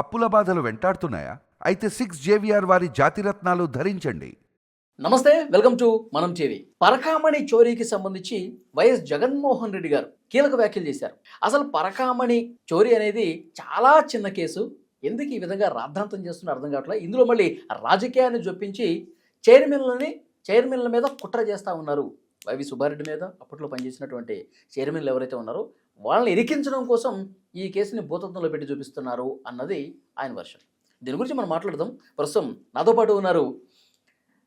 అప్పుల బాధలు వెంటాడుతున్నాయా? అయితే 6 JVR వారి జాతిరత్నాలు ధరించండి. నమస్తే, వెల్కమ్ టు మనం టీవీ. పరకామణి చోరీకి సంబంధించి వైఎస్ జగన్మోహన్ రెడ్డి గారు కీలక వ్యాఖ్యలు చేశారు. అసలు పరకామణి చోరీ అనేది చాలా చిన్న కేసు, ఎందుకు ఈ విధంగా రాద్ధాంతం చేస్తున్నా అర్థం కావట్లేదు. ఇందులో మళ్ళీ రాజకీయాన్ని జొప్పించి చైర్మన్ల మీద కుట్ర చేస్తూ ఉన్నారు. వైవి సుబ్బారెడ్డి మీద అప్పట్లో పనిచేసినటువంటి చైర్మన్లు ఎవరైతే ఉన్నారో వాళ్ళని ఇరికించడం కోసం ఈ కేసుని భూతత్వంలో పెట్టి చూపిస్తున్నారు అన్నది ఆయన వర్షన్. దీని గురించి మనం మాట్లాడదాం. ప్రస్తుతం నాతో పాటు ఉన్నారు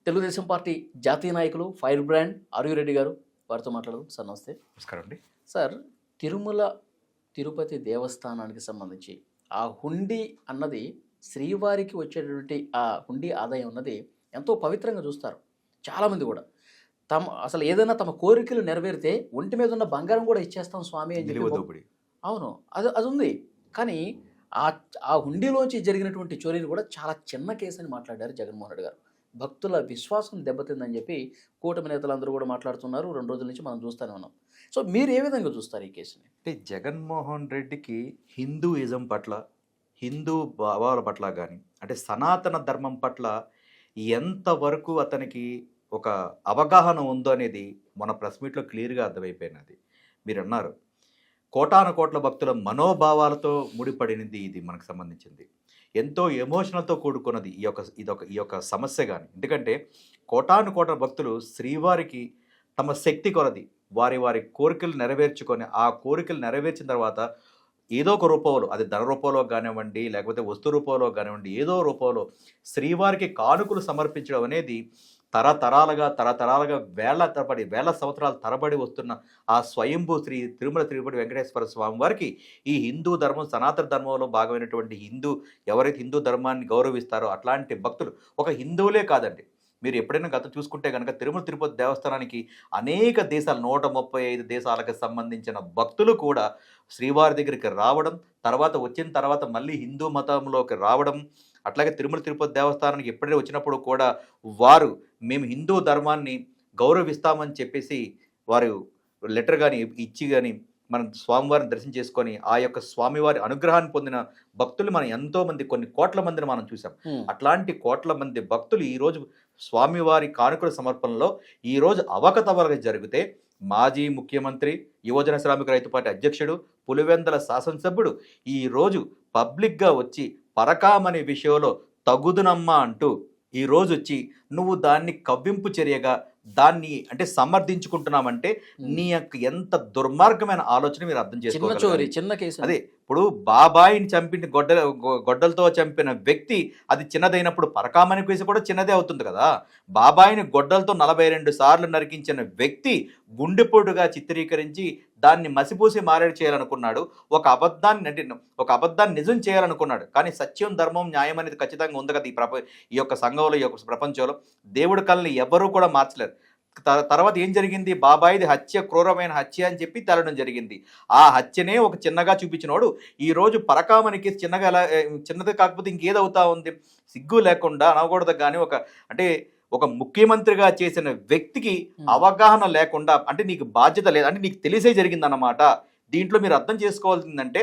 తెలుగుదేశం పార్టీ జాతీయ నాయకులు ఫైర్ బ్రాండ్ ఆర్యు రెడ్డి గారు. వారితో మాట్లాడదాం. సార్ నమస్తే. నమస్కారం అండి. సార్, తిరుపతి దేవస్థానానికి సంబంధించి ఆ హుండీ అన్నది శ్రీవారికి వచ్చేటటువంటి ఆ హుండీ ఆదాయం అన్నది ఎంతో పవిత్రంగా చూస్తారు చాలామంది కూడా. అసలు ఏదైనా తమ కోరికలు నెరవేరితే ఒంటి మీద ఉన్న బంగారం కూడా ఇచ్చేస్తాం స్వామి అని చెప్పి. అవును, అది ఉంది. కానీ ఆ హుండీలోంచి జరిగినటువంటి చోరీని కూడా చాలా చిన్న కేసు అని మాట్లాడారు జగన్మోహన్ రెడ్డి గారు. భక్తుల విశ్వాసం దెబ్బతిందని చెప్పి కూటమి నేతలందరూ కూడా మాట్లాడుతున్నారు. 2 రోజుల నుంచి మనం చూస్తూనే ఉన్నాం. సో మీరు ఏ విధంగా చూస్తారు ఈ కేసుని? అంటే జగన్మోహన్ రెడ్డికి హిందూయిజం పట్ల, హిందూ భావాల పట్ల కానీ, అంటే సనాతన ధర్మం పట్ల ఎంతవరకు అతనికి ఒక అవగాహన ఉందో అనేది మన ప్రెస్ మీట్లో క్లియర్గా అర్థమైపోయినది. మీరు అన్నారు, కోటాను కోట్ల భక్తుల మనోభావాలతో ముడిపడినది ఇది మనకు సంబంధించింది. ఎంతో ఎమోషనల్తో కూడుకున్నది ఈ యొక్క సమస్య. కానీ ఎందుకంటే కోటాను కోట్ల భక్తులు శ్రీవారికి తమ శక్తి కొలది వారి కోరికలు నెరవేర్చుకొని, ఆ కోరికలు నెరవేర్చిన తర్వాత ఏదో ఒక రూపంలో, అది ధన రూపంలో కానివ్వండి, లేకపోతే వస్తు రూపంలో కానివ్వండి, ఏదో రూపంలో శ్రీవారికి కానుకలు సమర్పించడం అనేది తరతరాలుగా వేల సంవత్సరాల తరబడి వస్తున్న ఆ స్వయంభూ శ్రీ తిరుపతి వెంకటేశ్వర స్వామి వారికి ఈ హిందూ ధర్మం, సనాతన ధర్మంలో భాగమైనటువంటి ఎవరైతే హిందూ ధర్మాన్ని గౌరవిస్తారో అట్లాంటి భక్తులు ఒక హిందువులే కాదండి. మీరు ఎప్పుడైనా చూసుకుంటే కనుక తిరుపతి దేవస్థానానికి అనేక దేశాలు, 135 దేశాలకు సంబంధించిన భక్తులు కూడా శ్రీవారి దగ్గరికి రావడం, వచ్చిన తర్వాత మళ్ళీ హిందూ మతంలోకి రావడం, అట్లాగే తిరుపతి దేవస్థానానికి ఎప్పుడైనా వచ్చినప్పుడు కూడా వారు మేము హిందూ ధర్మాన్ని గౌరవిస్తామని చెప్పేసి వారు లెటర్ కానీ ఇచ్చి కానీ మనం స్వామివారిని దర్శనం చేసుకొని ఆ యొక్క స్వామివారి అనుగ్రహాన్ని పొందిన భక్తులు మనం ఎంతోమంది, కొన్ని కోట్ల మందిని మనం చూసాం. అట్లాంటి కోట్ల మంది భక్తులు ఈరోజు స్వామివారి కానుకల సమర్పణలో ఈరోజు అవకతవకలు జరిగితే మాజీ ముఖ్యమంత్రి, యువజన శ్రామిక రైతు పార్టీ అధ్యక్షుడు, పులివెందల శాసనసభ్యుడు ఈరోజు పబ్లిక్గా వచ్చి పరకామణి విషయంలో తగుదునమ్మా అంటూ ఈరోజు వచ్చి నువ్వు దాన్ని కవ్వింపు చర్యగా దాన్ని అంటే సమర్థించుకుంటున్నామంటే నీ యొక్క ఎంత దుర్మార్గమైన ఆలోచన మీరు అర్థం చేసుకోవాలి. చిన్న కేసు అదే. ఇప్పుడు బాబాయిని చంపిన గొడ్డలతో చంపిన వ్యక్తి అది చిన్నదైనప్పుడు పరకామణి కేసు కూడా చిన్నదే అవుతుంది కదా. బాబాయిని గొడ్డలతో 42 సార్లు నరికించిన వ్యక్తి గుండెపోటుగా చిత్రీకరించి దాన్ని మసిపూసి మారేడు చేయాలనుకున్నాడు. ఒక అబద్ధాన్ని నిజం చేయాలనుకున్నాడు. కానీ సత్యం, ధర్మం, న్యాయం అనేది ఖచ్చితంగా ఉంది కదా ఈ యొక్క సంఘంలో, ఈ యొక్క ప్రపంచంలో. దేవుడి కళని ఎవరూ కూడా మార్చలేరు. తర్వాత ఏం జరిగింది? బాబాయిది హత్య, క్రూరమైన హత్య అని చెప్పి తేలడం జరిగింది. ఆ హత్యనే ఒక చిన్నగా చూపించినోడు ఈరోజు పరకామణికి చిన్నది కాకపోతే ఇంకేదవుతా ఉంది? సిగ్గు లేకుండా అనకూడదు. కానీ ఒక ముఖ్యమంత్రిగా చేసిన వ్యక్తికి అవగాహన లేకుండా, అంటే నీకు బాధ్యత లేదు, అంటే నీకు తెలిసే జరిగిందన్నమాట. దీంట్లో మీరు అర్థం చేసుకోవాల్సిందంటే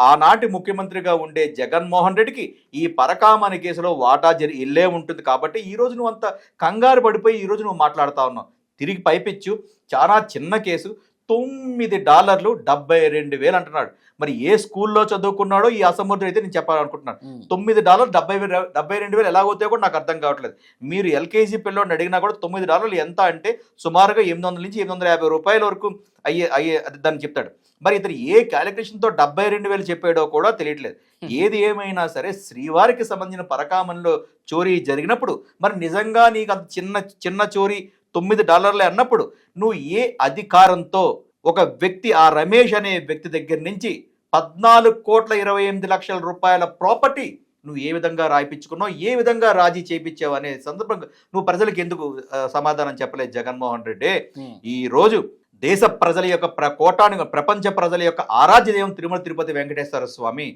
ఆనాటి ముఖ్యమంత్రిగా ఉండే జగన్మోహన్ రెడ్డికి ఈ పరకామణి కేసులో వాటా ఇల్లే ఉంటుంది. కాబట్టి ఈరోజు నువ్వు అంత కంగారు పడిపోయి ఈరోజు నువ్వు మాట్లాడుతూ ఉన్నావు. తిరిగి పైపెచ్చు చాలా చిన్న కేసు. $9 72,000 అంటున్నాడు. మరి ఏ స్కూల్లో చదువుకున్నాడో ఈ అసమర్థుడు అయితే నేను చెప్పాలనుకుంటున్నాను. $9 72,000 ఎలాగవుతాయో కూడా నాకు అర్థం కావట్లేదు. మీరు ఎల్కేజీ పిల్లోడిని అడిగినా కూడా $9 ఎంత అంటే సుమారుగా 800 నుంచి 850 రూపాయల వరకు అయ్యే దాన్ని చెప్తాడు. మరి ఇతను ఏ క్యాలిక్యులేషన్తో 72,000 చెప్పాడో కూడా తెలియట్లేదు. ఏది ఏమైనా సరే శ్రీవారికి సంబంధించిన పరకామణిలో చోరీ జరిగినప్పుడు మరి నిజంగా నీకు అంత చిన్న చోరీ $9 అన్నప్పుడు నువ్వు ఏ అధికారంతో ఒక వ్యక్తి, ఆ రమేష్ అనే వ్యక్తి దగ్గర నుంచి 14,28,00,000 రూపాయల ప్రాపర్టీ నువ్వు ఏ విధంగా రాయిపించుకున్నావు, ఏ విధంగా రాజీ చేయించావు అనే సందర్భంగా నువ్వు ప్రజలకు ఎందుకు సమాధానం చెప్పలేదు జగన్మోహన్ రెడ్డి? ఈ రోజు దేశ ప్రజల యొక్క ప్రపంచ ప్రజల యొక్క ఆరాధ్య దైవం తిరుపతి వెంకటేశ్వర స్వామి,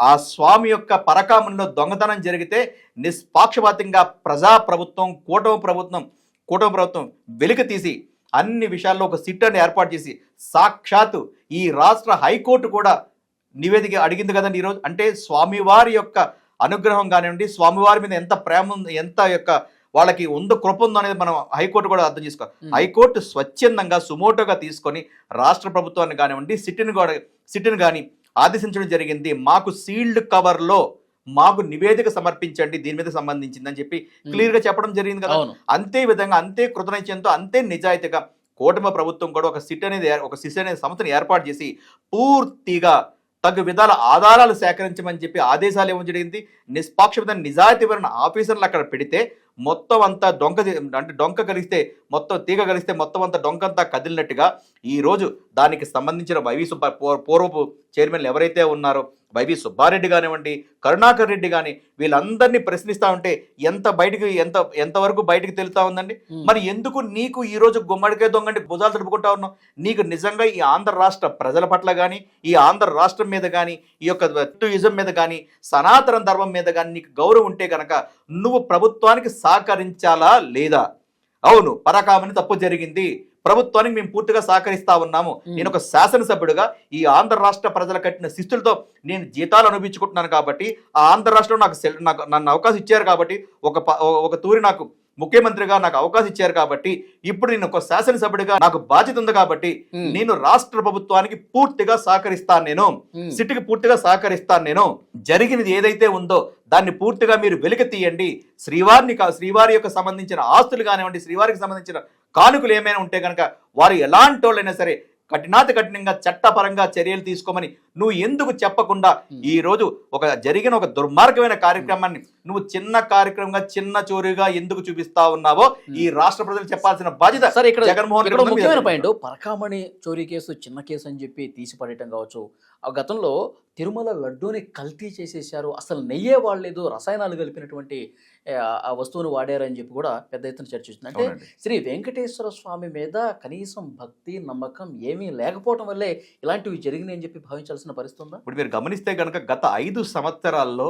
ఆ స్వామి యొక్క పరకామణిలో దొంగతనం జరిగితే నిష్పాక్షపాతంగా ప్రజాప్రభుత్వం, కూటమి ప్రభుత్వం వెలికి తీసి అన్ని విషయాల్లో ఒక సిట్ని ఏర్పాటు చేసి సాక్షాత్తు ఈ రాష్ట్ర హైకోర్టు కూడా నివేదిక అడిగింది కదండి ఈరోజు. అంటే స్వామివారి యొక్క అనుగ్రహం కానివ్వండి, స్వామివారి మీద ఎంత ప్రేమ ఉంది, ఎంత యొక్క వాళ్ళకి ఉందో కృప ఉందో అనేది మనం హైకోర్టు కూడా అర్థం చేసుకోవాలి. హైకోర్టు స్వచ్ఛందంగా సుమోటోగా తీసుకొని రాష్ట్ర ప్రభుత్వాన్ని కానివ్వండి, సిట్ని కానీ ఆదేశించడం జరిగింది. మాకు సీల్డ్ కవర్లో మాకు నివేదిక సమర్పించండి దీని మీద సంబంధించిందని చెప్పి క్లియర్గా చెప్పడం జరిగింది కదా. అంతే విధంగా, అంతే కృతనిశ్చయంతో, అంతే నిజాయితీగా కూటమి ప్రభుత్వం కూడా ఒక సిట్ అనే సంస్థను ఏర్పాటు చేసి పూర్తిగా తగు విధాల ఆధారాలు సేకరించమని చెప్పి ఆదేశాలు ఇవ్వడం జరిగింది. నిష్పాక్షపాత నిజాయితీపరమైన ఆఫీసర్లు అక్కడ పెడితే మొత్తం అంతా డొంక కలిస్తే మొత్తం తీగ కలిస్తే మొత్తం అంతా డొంకంతా కదిలినట్టుగా ఈరోజు దానికి సంబంధించిన పూర్వపు చైర్మన్లు ఎవరైతే ఉన్నారో వైవి సుబ్బారెడ్డి కానివ్వండి, కరుణాకర్ రెడ్డి కానీ వీళ్ళందరినీ ప్రశ్నిస్తూ ఉంటే ఎంతవరకు బయటకు తెలుతా ఉందండి. మరి ఎందుకు నీకు ఈరోజు గుమ్మడికాయ దొంగండి భుజాలు తడుపుకుంటా ఉన్నావు? నీకు నిజంగా ఈ ఆంధ్ర రాష్ట్ర ప్రజల పట్ల కానీ, ఈ ఆంధ్ర రాష్ట్రం మీద కానీ, ఈ యొక్క హిందూయిజం మీద కానీ, సనాతన ధర్మం మీద కానీ నీకు గౌరవం ఉంటే కనుక నువ్వు ప్రభుత్వానికి సహకరించాలా లేదా? అవును, పరాకామని తప్పు జరిగింది, ప్రభుత్వానికి మేము పూర్తిగా సహకరిస్తా ఉన్నాము. నేను ఒక శాసనసభ్యుడిగా ఈ ఆంధ్ర రాష్ట్ర ప్రజల కట్టిన శిస్తులతో నేను జీతాలు అనుభవించుకుంటున్నాను కాబట్టి, ఆ ఆంధ్ర రాష్ట్రం నాకు నన్ను అవకాశం ఇచ్చారు కాబట్టి, ఒక తూరి నాకు ముఖ్యమంత్రిగా నాకు అవకాశం ఇచ్చారు కాబట్టి, ఇప్పుడు నేను ఒక శాసనసభ్యుడిగా నాకు బాధ్యత ఉంది కాబట్టి నేను రాష్ట్ర ప్రభుత్వానికి పూర్తిగా సహకరిస్తాను, నేను సిట్కి పూర్తిగా సహకరిస్తాను. నేను జరిగినది ఏదైతే ఉందో దాన్ని పూర్తిగా మీరు వెలికి తీయండి. శ్రీవారి యొక్క సంబంధించిన ఆస్తులు కానివ్వండి, శ్రీవారికి సంబంధించిన కానుకలు ఏమైనా ఉంటే కనుక వారు ఎలాంటి వాళ్ళైనా సరే కఠినంగా చట్టపరంగా చర్యలు తీసుకోమని నువ్వు ఎందుకు చెప్పకుండా ఈ రోజు జరిగిన ఒక దుర్మార్గమైన కార్యక్రమాన్ని నువ్వు చిన్న కార్యక్రమంగా, చిన్న చోరీగా ఎందుకు చూపిస్తా ఉన్నావో ఈ రాష్ట్ర ప్రజలు చెప్పాల్సిన బాధ్యత జగన్మోహన్ రెడ్డి. ముఖ్యమైన పాయింట్, పరకామణి చోరీ కేసు చిన్న కేసు అని చెప్పి తీసిపడేయటం కావచ్చు. ఆ గతంలో తిరుమల లడ్డూని కల్తీ చేసేసారు, అసలు నెయ్యే వాడలేదు, రసాయనాలు కలిపినటువంటి ఆ వస్తువును వాడారని చెప్పి కూడా పెద్ద ఎత్తున చర్చ వచ్చింది. అంటే శ్రీ వెంకటేశ్వర స్వామి మీద కనీసం భక్తి నమ్మకం ఏమీ లేకపోవడం వల్లే ఇలాంటివి జరిగినాయి అని చెప్పి భావించాల్సిన పరిస్థితి ఉందా? ఇప్పుడు మీరు గమనిస్తే కనుక గత 5 సంవత్సరాల్లో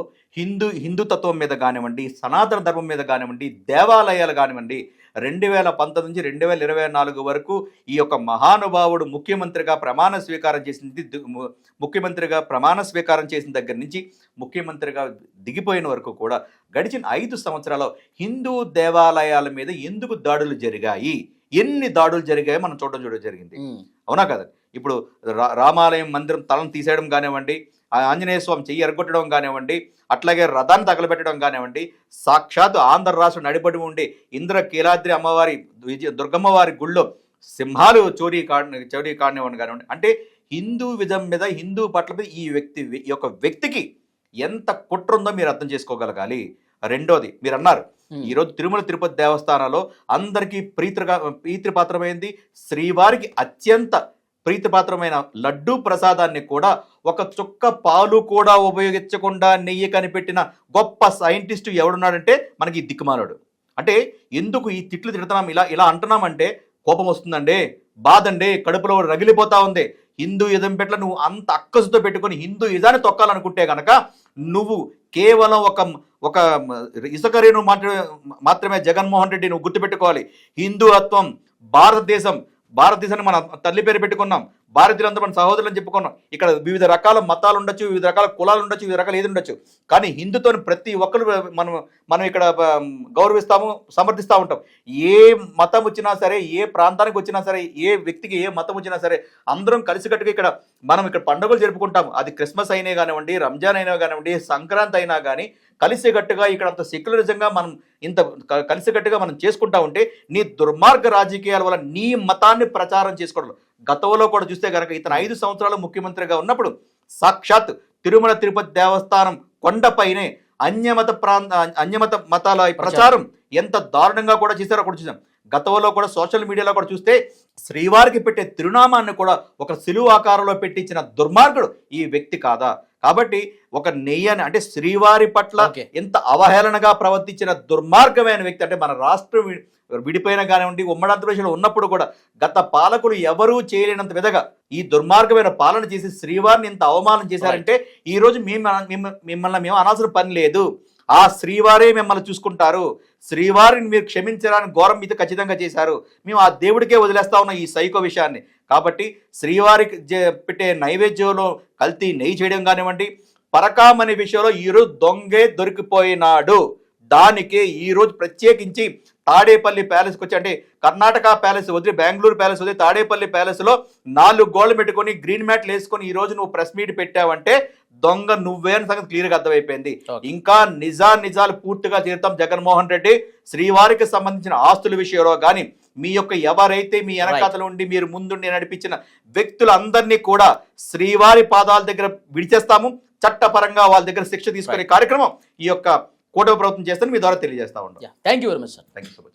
హిందుతత్వం మీద కానివ్వండి, సనాతన ధర్మం మీద కానివ్వండి, దేవాలయాలు కానివ్వండి, 2019 నుంచి 2024 వరకు ఈ యొక్క మహానుభావుడు ముఖ్యమంత్రిగా ప్రమాణ స్వీకారం చేసిన దగ్గర నుంచి ముఖ్యమంత్రిగా దిగిపోయిన వరకు కూడా గడిచిన 5 సంవత్సరాల్లో హిందూ దేవాలయాల మీద ఎందుకు దాడులు జరిగాయి, ఎన్ని దాడులు జరిగాయో మనం చూడడం జరిగింది. అవునా కదా? ఇప్పుడు రామాలయం మందిరం తలను తీసేయడం కానివ్వండి, ఆంజనేయ స్వామి చెయ్యి ఎరగొట్టడం కానివ్వండి, అట్లాగే రథాన్ని తగలబెట్టడం కానివ్వండి, సాక్షాత్ ఆంధ్ర రాష్ట్రం నడిపడి ఉండి ఇంద్రకీలాద్రి అమ్మవారి దుర్గమ్మవారి గుళ్ళో సింహాలు చోరీ కానివ్వండి కానివ్వండి. అంటే హిందూయిజం మీద, హిందూ పట్ల మీద ఈ యొక్క వ్యక్తికి ఎంత కుట్ర ఉందో మీరు అర్థం చేసుకోగలగాలి. రెండోది, మీరు అన్నారు ఈరోజు తిరుమల తిరుపతి దేవస్థానాల్లో అందరికీ ప్రీతిపాత్రమైంది, శ్రీవారికి అత్యంత ప్రీతిపాత్రమైన లడ్డూ ప్రసాదాన్ని కూడా ఒక చుక్క పాలు కూడా ఉపయోగించకుండా నెయ్యి కనిపెట్టిన గొప్ప సైంటిస్టు ఎవడున్నాడంటే మనకి దిక్కుమాలాడు. అంటే ఎందుకు ఈ తిట్లు తిడుతున్నాం, ఇలా అంటున్నామంటే కోపం వస్తుందండి, బాధండి, కడుపులో రగిలిపోతా ఉంది. హిందూయిజం పెట్ల నువ్వు అంత అక్కసుతో పెట్టుకొని హిందూయిజాన్ని తొక్కాలనుకుంటే కనుక నువ్వు కేవలం ఒక ఇసుకరేణు మాత్రమే జగన్మోహన్ రెడ్డి నువ్వు గుర్తుపెట్టుకోవాలి. హిందూత్వం, భారతదేశాన్ని మన తల్లి పేరు పెట్టుకున్నాం, భారతీయులందరూ మన సహోదరులు అని చెప్పుకున్నాం. ఇక్కడ వివిధ రకాల మతాలు ఉండొచ్చు, వివిధ రకాల కులాలు ఉండొచ్చు, వివిధ రకాల ఏది ఉండొచ్చు, కానీ హిందుత్వాన్ని ప్రతి ఒక్కరు మనం ఇక్కడ గౌరవిస్తాము, సమర్థిస్తూ ఉంటాం. ఏ మతం వచ్చినా సరే, ఏ ప్రాంతానికి వచ్చినా సరే, ఏ వ్యక్తికి ఏ మతం వచ్చినా సరే అందరం కలిసికట్టుగా మనం ఇక్కడ పండుగలు జరుపుకుంటాం. అది క్రిస్మస్ అయినా కానివ్వండి, రంజాన్ అయినా కానివ్వండి, సంక్రాంతి అయినా కానీ కలిసికట్టుగా ఇక్కడ అంత సెక్యులరిజంగా మనం ఇంత కలిసికట్టుగా మనం చేసుకుంటా ఉంటే నీ దుర్మార్గ రాజకీయాల వల్ల నీ మతాన్ని ప్రచారం చేసుకోవడం. గతంలో కూడా చూస్తే కనుక ఇతను 5 సంవత్సరాలు ముఖ్యమంత్రిగా ఉన్నప్పుడు సాక్షాత్ తిరుమల తిరుపతి దేవస్థానం కొండపైనే అన్యమత మతాల ప్రచారం ఎంత దారుణంగా కూడా చేశారో కూడా చూసాం. గతంలో కూడా సోషల్ మీడియాలో కూడా చూస్తే శ్రీవారికి పెట్టే తిరునామాన్ని కూడా ఒక సిలువ ఆకారంలో పెట్టించిన దుర్మార్గుడు ఈ వ్యక్తి కాదా? కాబట్టి ఒక నెయ్యని అంటే శ్రీవారి పట్ల ఎంత అవహేళనగా ప్రవర్తించిన దుర్మార్గమైన వ్యక్తి. అంటే మన రాష్ట్రం విడిపోయిన కానివ్వండి, ఉమ్మడి ఆంధ్రప్రదేశ్లో ఉన్నప్పుడు కూడా గత పాలకులు ఎవరూ చేయలేనంత విధంగా ఈ దుర్మార్గమైన పాలన చేసి శ్రీవారిని ఇంత అవమానం చేశారంటే ఈ రోజు మిమ్మల్ని మేము అనాల్సిన పని లేదు. ఆ శ్రీవారే మిమ్మల్ని చూసుకుంటారు. శ్రీవారిని మీరు క్షమించడానికి ఘోరం మీద ఖచ్చితంగా చేశారు. మేము ఆ దేవుడికే వదిలేస్తా ఉన్న ఈ సైకో విషయాన్ని. కాబట్టి శ్రీవారికి పెట్టే నైవేద్యంలో కల్తీ నెయ్యి చేయడం కానివ్వండి, పరకామణి విషయంలో ఈరోజు దొంగే దొరికిపోయినాడు. దానికి ఈరోజు ప్రత్యేకించి తాడేపల్లి ప్యాలెస్కి వచ్చి, అంటే కర్ణాటక ప్యాలెస్ వదిలి బెంగళూరు ప్యాలెస్ వదిలి తాడేపల్లి ప్యాలెస్లో 4 గోళ్ళు పెట్టుకొని గ్రీన్ మ్యాట్లు వేసుకొని ఈ రోజు నువ్వు ప్రెస్ మీట్ పెట్టావంటే దొంగ నువ్వే అని సంగతి క్లియర్గా అర్థమైపోయింది. ఇంకా నిజాలు పూర్తిగా తీరుతాం. జగన్మోహన్ రెడ్డి శ్రీవారికి సంబంధించిన ఆస్తుల విషయంలో కానీ, మీ యొక్క ఎవరైతే మీ వెనకాతలు ఉండి మీరు ముందుండి నడిపించిన వ్యక్తులందరినీ కూడా శ్రీవారి పాదాల దగ్గర విడిచేస్తాము. చట్టపరంగా వాళ్ళ దగ్గర శిక్ష తీసుకునే కార్యక్రమం ఈ యొక్క కూటమి ప్రభుత్వం చేస్తాను మీ ద్వారా తెలియజేస్తా ఉన్నాం. Thank you very much sir. Thank you so much.